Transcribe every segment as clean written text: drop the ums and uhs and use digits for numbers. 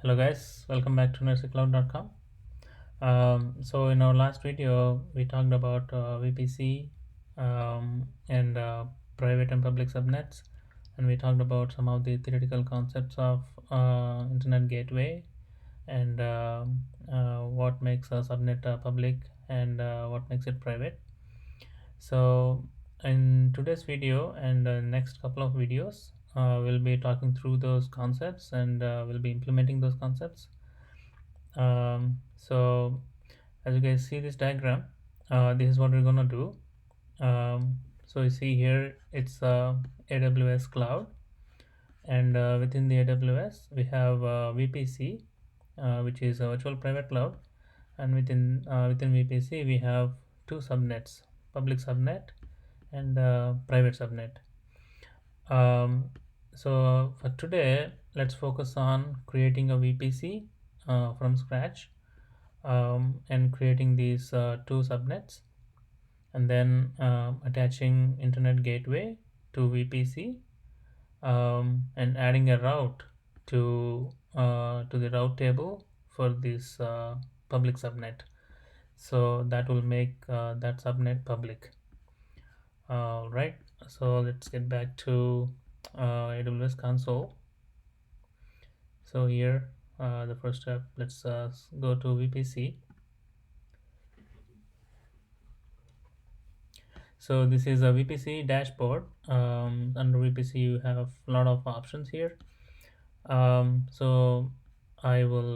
Hello guys, welcome back to narsicloud.com. So in our last video we talked about VPC and private and public subnets, and we talked about some of the theoretical concepts of internet gateway and what makes a subnet public and what makes it private. So in today's video and next couple of videos, we'll be talking through those concepts and we'll be implementing those concepts. So as you guys see this diagram, this is what we're gonna do. So you see here it's AWS cloud, and within the AWS we have VPC, which is a virtual private cloud, and within VPC we have two subnets, public subnet and private subnet. So for today, let's focus on creating a VPC from scratch, and creating these two subnets, and then attaching internet gateway to VPC, and adding a route to the route table for this public subnet. So that will make that subnet public. Right. So let's get back to AWS console. So here, the first step, let's go to VPC. So this is a VPC dashboard. Under VPC you have a lot of options here. So I will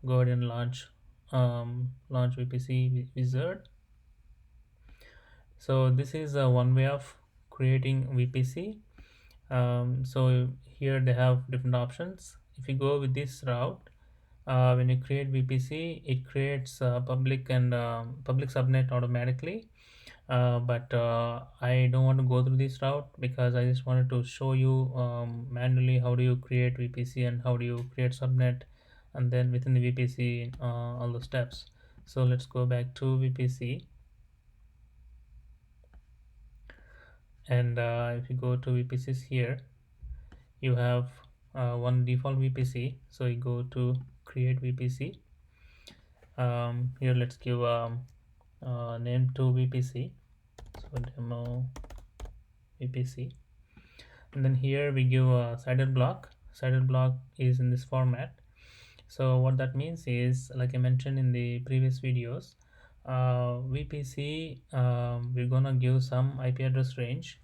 go ahead and launch VPC wizard. So this is one way of creating VPC. So here they have different options. If you go with this route, when you create VPC, it creates public and public subnet automatically. But I don't want to go through this route because I just wanted to show you manually how do you create VPC and how do you create subnet, and then within the VPC all the steps. So let's go back to VPC, and if you go to VPCs here, you have one default VPC. So you go to create VPC. Here let's give name to VPC, so demo VPC, and then here we give a cited block. Cited block is in this format. So what that means is, like I mentioned in the previous videos, VPC, we're gonna give some IP address range,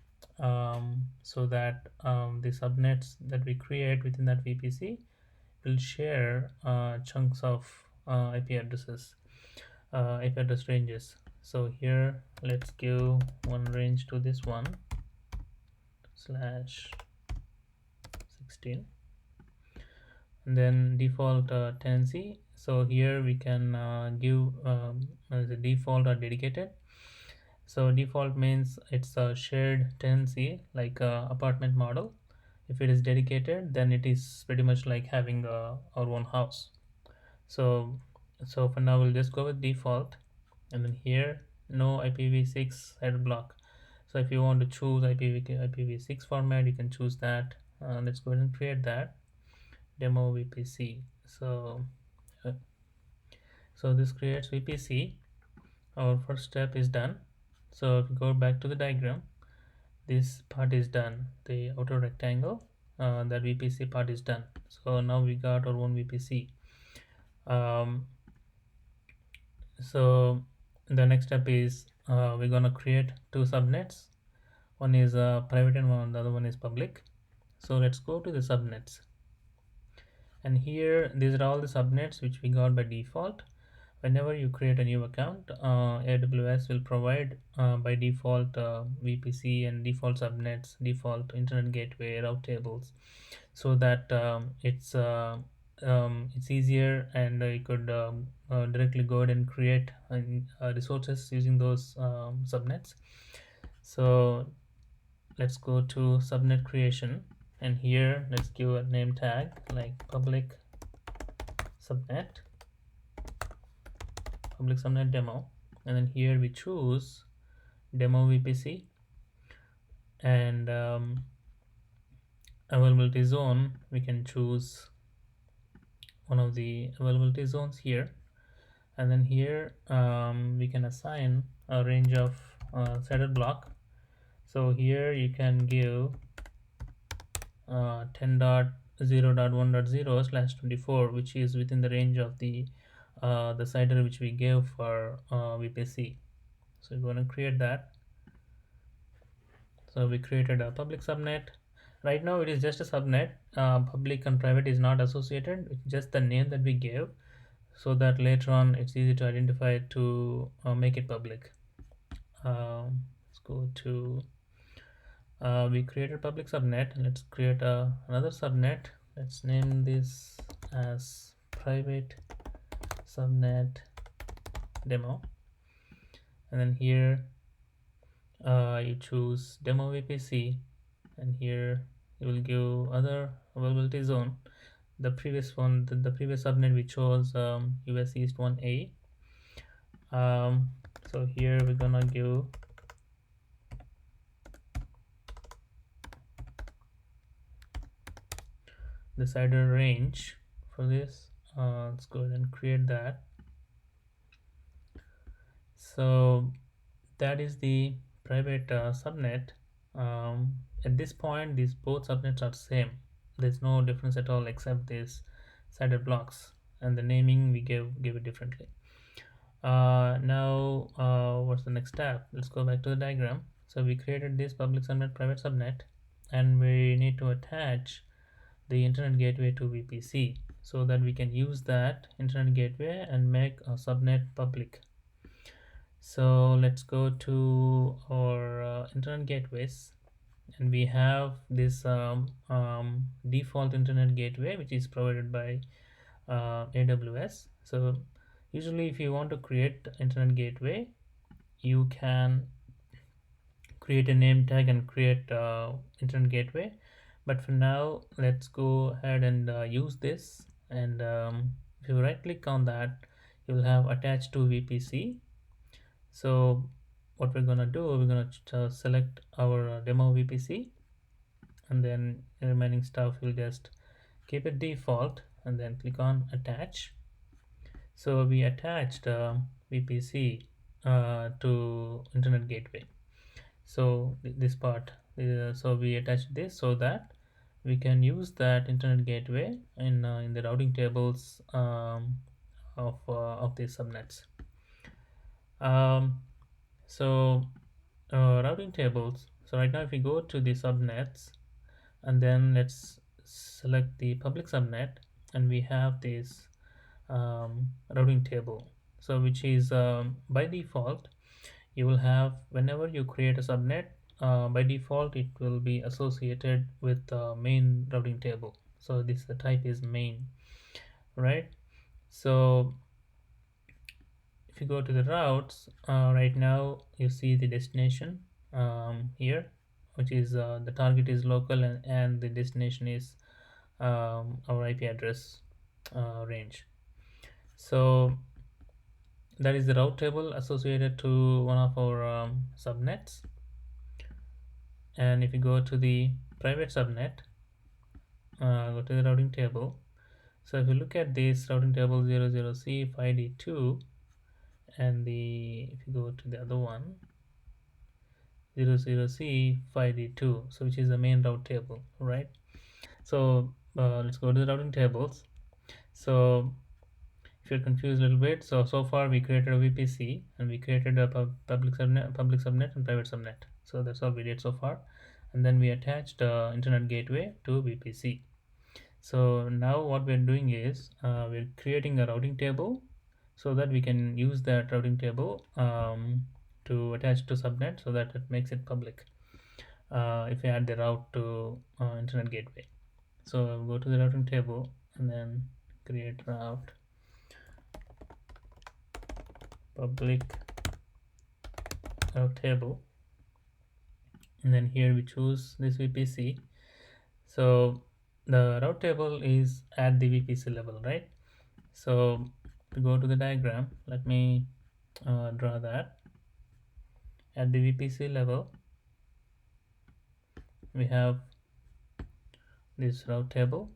so that the subnets that we create within that VPC will share chunks of IP addresses, IP address ranges. So here let's give one range to this one /16, and then default tenancy. So here we can give as a default or dedicated. So default means it's a shared tenancy, like a apartment model. If it is dedicated, then it is pretty much like having our own house. So for now we'll just go with default, and then here no IPv6 header block. So if you want to choose IPv6 format, you can choose that. Let's go ahead and create that demo VPC. So this creates VPC. Our first step is done. So if you go back to the diagram, this part is done, the outer rectangle, that VPC part is done. So now we got our own VPC. So the next step is we're gonna create two subnets. One is private and the other one is public. So let's go to the subnets, and here these are all the subnets which we got by default. Whenever you create a new account, AWS will provide by default VPC and default subnets, default internet gateway, route tables, so that it's easier, and you could directly go ahead and create resources using those subnets. So let's go to Subnet Creation, and here let's give a name tag like public subnet demo, and then here we choose demo VPC, and availability zone we can choose one of the availability zones here, and then here we can assign a range of setter block. So here you can give 10.0.1.0/24, which is within the range of the CIDR which we gave for VPC. So we're going to create that. So we created a public subnet. Right now it is just a subnet. Public and private is not associated. It's just the name that we gave, so that later on it's easy to identify to make it public. Let's go to we created public subnet, and let's create another subnet. Let's name this as private subnet demo, and then here you choose demo VPC, and here you will give other availability zone. The previous one, the previous subnet we chose US East 1A. So here we're gonna give the CIDR range for this. Let's go ahead and create that. So that is the private subnet. At this point, these both subnets are same. There's no difference at all except this CIDR blocks, and the naming we gave it differently. Now what's the next step? Let's go back to the diagram. So we created this public subnet, private subnet, and we need to attach the internet gateway to VPC so that we can use that internet gateway and make a subnet public. So let's go to our internet gateways, and we have this default internet gateway which is provided by AWS. So usually if you want to create internet gateway, you can create a name tag and create internet gateway, but for now let's go ahead and use this. And if you right click on that, you'll have attached to VPC. So what we're gonna do, we're gonna select our demo VPC, and then the remaining stuff we'll just keep it default and then click on attach. So we attached VPC to internet gateway. So this part, so we attached this so that we can use that internet gateway in the routing tables of these subnets. So routing tables. So right now if we go to the subnets, and then let's select the public subnet, and we have this routing table. So which is by default you will have, whenever you create a subnet, by default it will be associated with the main routing table. So this the type is main, right? So if you go to the routes, right now you see the destination here, which is the target is local, and the destination is our IP address range. So that is the route table associated to one of our subnets. And if you go to the private subnet, go to the routing table. So if you look at this routing table 00C 5D2, and if you go to the other one 00C 5D2, so which is the main route table, right? So let's go to the routing tables. So if you're confused a little bit, so far we created a VPC, and we created a public subnet and private subnet. So that's all we did so far, and then we attached internet gateway to VPC. So now what we're doing is we're creating a routing table so that we can use that routing table to attach to subnet, so that it makes it public if we add the route to internet gateway. So I'll go to the routing table and then create route public route table, and then here we choose this VPC. So the route table is at the VPC level, right? So to go to the diagram, let me draw that. At the VPC level, we have this route table,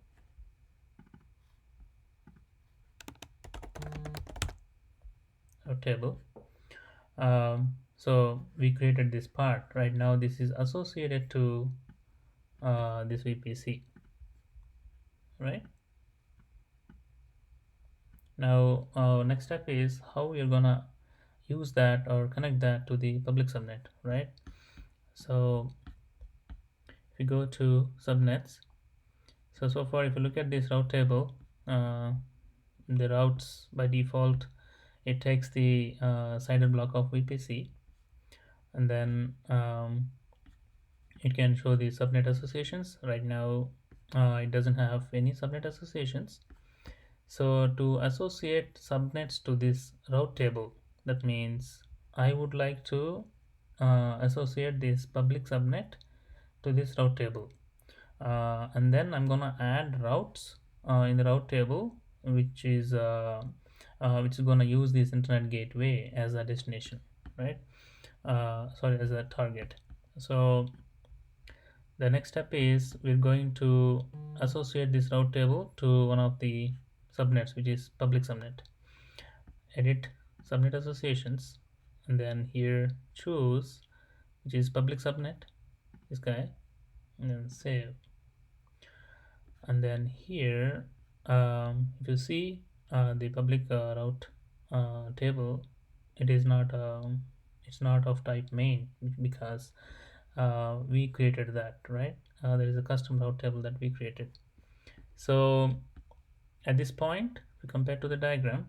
route table. So we created this part. Right now this is associated to this VPC, right? Now next step is how we are gonna use that or connect that to the public subnet, right? So if you go to subnets, so far if you look at this route table, the routes by default, it takes the cited block of VPC, and then it can show the subnet associations. Right now it doesn't have any subnet associations. So to associate subnets to this route table, that means I would like to associate this public subnet to this route table, and then I'm gonna add routes in the route table, which is gonna use this internet gateway as a destination, right? Sorry, as a target. So the next step is we're going to associate this route table to one of the subnets, which is public subnet. Edit subnet associations, and then here choose which is public subnet, this guy, and then save. And then here if you see the public route table, it is not it's not of type main, because we created that, right? There is a custom route table that we created. So at this point, if we compare to the diagram,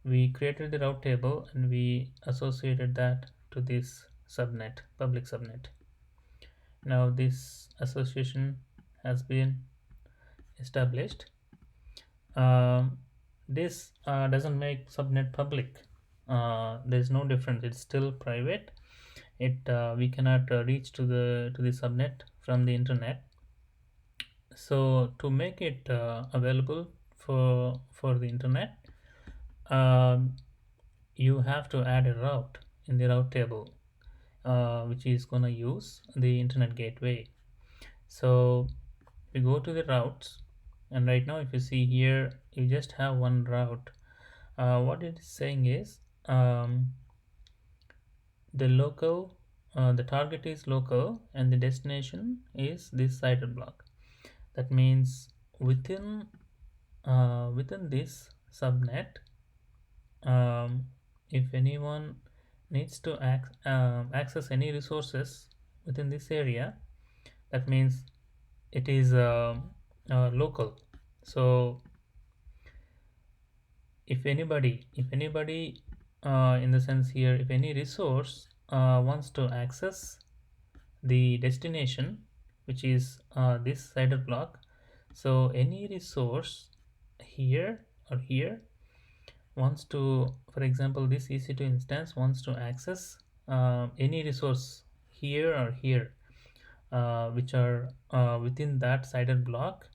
we created the route table and we associated that to this subnet, public subnet. Now this association has been established. This doesn't make subnet public. There's no difference. It's still private. We cannot reach to the subnet from the internet. So to make it available for the internet, um, you have to add a route in the route table, which is gonna use the internet gateway. So we go to the routes, and right now if you see here, you just have one route. What it is saying is the local, the target is local and the destination is this cited block. That means within this subnet, if anyone needs to access any resources within this area, that means it is local. So if anybody in the sense here, if any resource wants to access the destination, which is this cited block, so any resource here or here wants to, for example, this EC2 instance wants to access any resource here or here, which are within that cited block,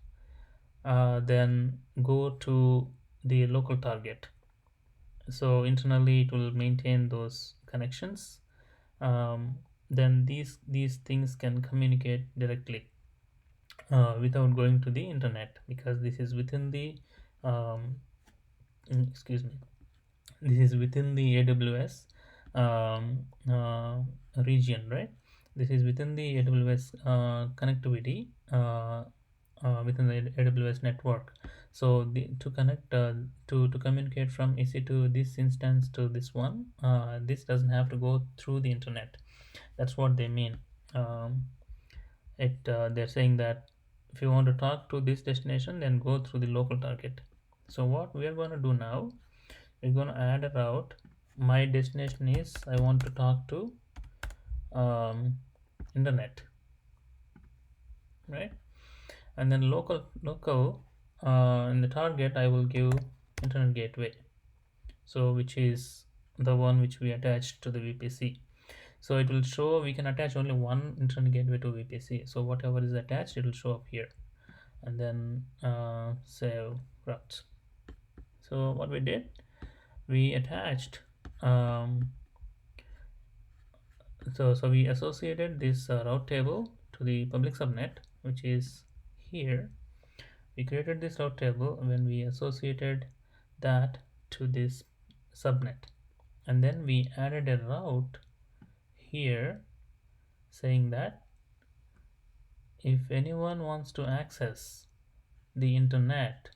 then go to the local target. So internally it will maintain those connections. Then these things can communicate directly without going to the internet, because this is within the excuse me, this is within the AWS region, right? This is within the AWS connectivity within the AWS network. So to connect to communicate from EC2 this instance to this one, this doesn't have to go through the internet. That's what they mean. They're saying that if you want to talk to this destination, then go through the local target. So what we are going to do now, we're going to add a route. My destination is I want to talk to internet, right? And then local in the target I will give internet gateway, so which is the one which we attached to the VPC. So it will show we can attach only one internet gateway to VPC, so whatever is attached, it will show up here. And then save routes. So what we did, we attached so we associated this route table to the public subnet, which is here. We created this route table when we associated that to this subnet, and then we added a route here saying that if anyone wants to access the internet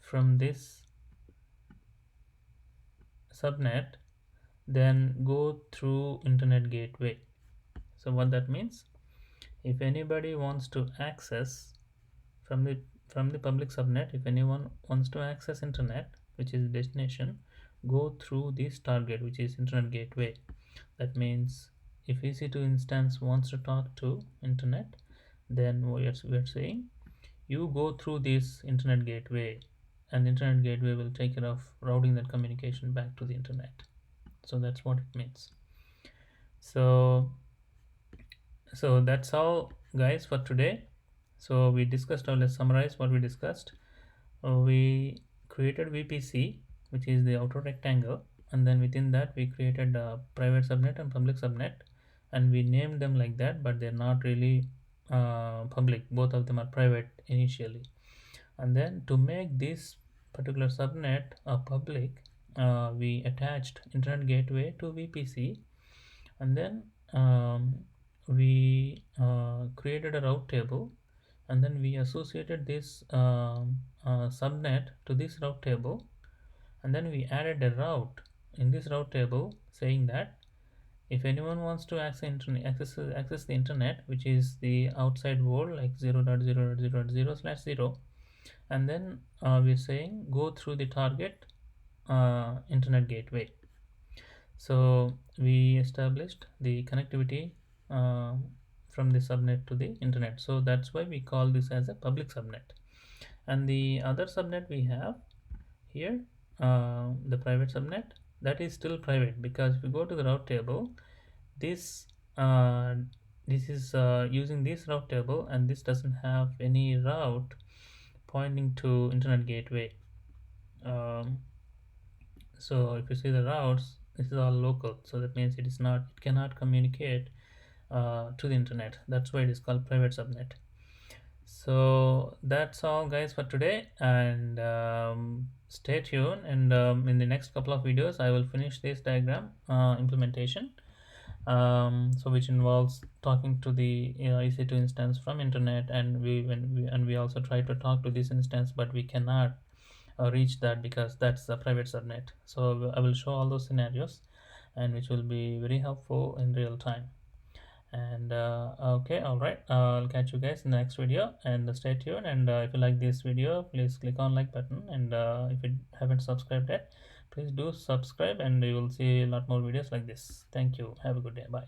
from this subnet, then go through internet gateway. So what that means, if anybody wants to access from the public subnet, if anyone wants to access internet, which is destination, go through this target, which is internet gateway. That means if EC2 instance wants to talk to internet, then we're saying you go through this internet gateway, and internet gateway will take care of routing that communication back to the internet. So that's what it means. So that's all, guys, for today. So we discussed, or let's summarize what we discussed. We created VPC, which is the outer rectangle, and then within that we created a private subnet and public subnet, and we named them like that, but they're not really public. Both of them are private initially, and then to make this particular subnet public, we attached internet gateway to VPC, and then we created a route table, and then we associated this subnet to this route table, and then we added a route in this route table saying that if anyone wants to access the internet, which is the outside world, like 0.0.0.0/0, and then we're saying go through the target internet gateway. So we established the connectivity uh, from the subnet to the internet. So that's why we call this as a public subnet. And the other subnet we have here, the private subnet, that is still private, because if you go to the route table, this this is using this route table, and this doesn't have any route pointing to internet gateway. um, so if you see the routes, this is all local, so that means it cannot communicate to the internet. That's why it is called private subnet. So that's all, guys, for today, and stay tuned, and in the next couple of videos I will finish this diagram implementation, so which involves talking to the EC2 instance from internet, and we also try to talk to this instance, but we cannot reach that because that's a private subnet. So I will show all those scenarios, and which will be very helpful in real time. And okay, all right, I'll catch you guys in the next video, and stay tuned. And if you like this video, please click on like button, and if you haven't subscribed yet, please do subscribe, and you will see a lot more videos like this. Thank you. Have a good day. Bye.